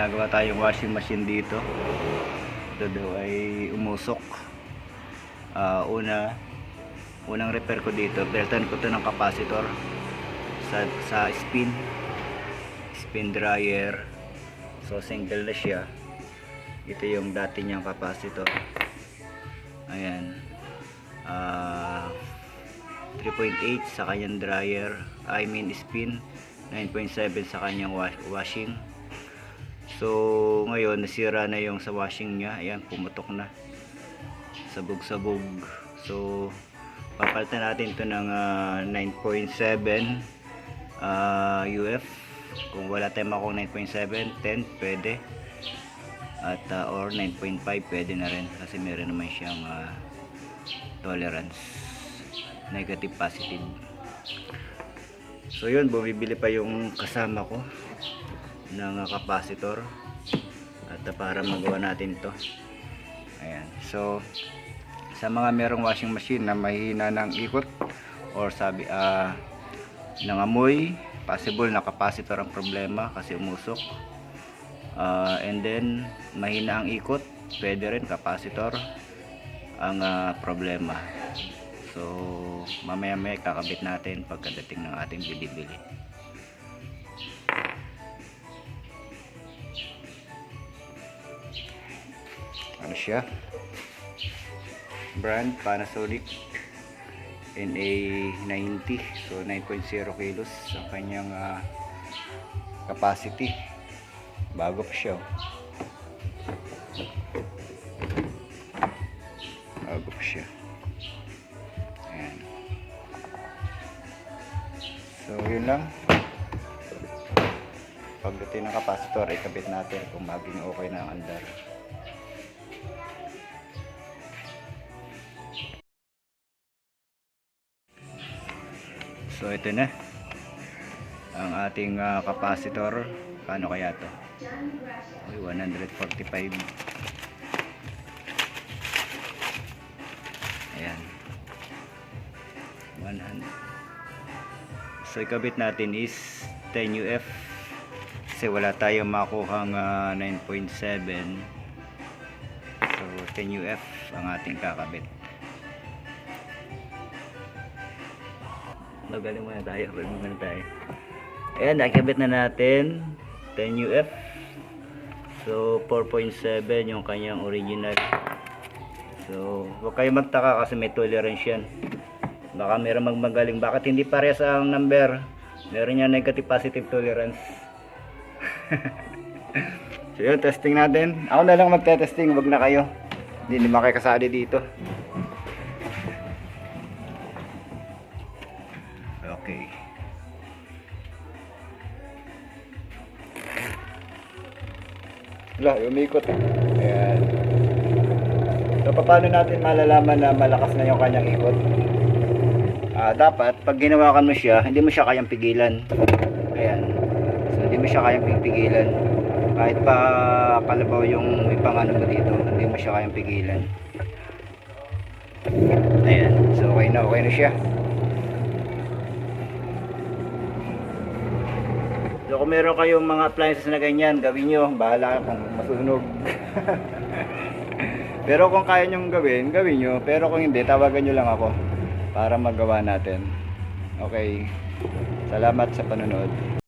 ginagawa tayong washing machine dito. Ito daw ay umusok. Unang repair ko dito, beltan ko to ng capacitor sa spin dryer. So single na siya. Ito yung dati niyang capacitor. Ayan. 3.8 sa kanyang dryer, spin. 9.7 sa kanyang washing. So ngayon nasira na yung sa washing niya. Ayan, pumutok na, sabog. So papalitan natin ito ng 9.7 UF. Kung wala tayong makuha 9.7, 10 pwede, at or 9.5 pwede na rin, kasi meron naman siyang tolerance, negative positive. So yun, bumibili pa yung kasama ko ng capacitor at para magawa natin to. Ayan. So sa mga merong washing machine na mahina ng ikot or sabi nangamoy, possible na capacitor ang problema kasi umusok. And then mahina ang ikot, pwede rin capacitor ang problema. So mamaya kakabit natin pagkadating ng ating bili-bili. Ano siya? Brand Panasonic NA90. So 9.0 kilos ang kanyang capacity. Bago pa siya. Bago pa siya. Ayan. So yun lang. Pagdating ng capacitor, ikabit natin kung maging okay na ang andar. So ito na ang ating capacitor. Paano kaya to? 145. Ayan, 100. So ikabit natin is 10 UF kasi wala tayong makuhang 9.7. So 10 UF ang ating kakabit. Magaling muna tayo. Ayan, nakikabit na natin 10 UF. So 4.7 yung kanyang original. So huwag kayo magtaka kasi may tolerance yan. Baka meron magmagaling, bakit hindi parehas ang number. Meron yan negative positive tolerance. So yun, testing natin. Ako na lang magte-testing, wag na kayo. Hindi naman kayo kasali dito. Okay. Wala, umikot. Ayan. So paano natin malalaman na malakas na yung kanyang ikot? Dapat pag ginawakan mo siya, hindi mo siya kayang pigilan. Ayan. So hindi mo siya kayang pigilan. Kahit pa kalabaw yung ipangano mo dito, hindi mo siya kayang pigilan. Ayan. So okay na siya. So kung meron kayong mga appliances na ganyan, gawin nyo. Bahala kung masunog. Pero kung kaya nyong gawin nyo. Pero kung hindi, tawagan nyo lang ako para magawa natin. Okay. Salamat sa panonood.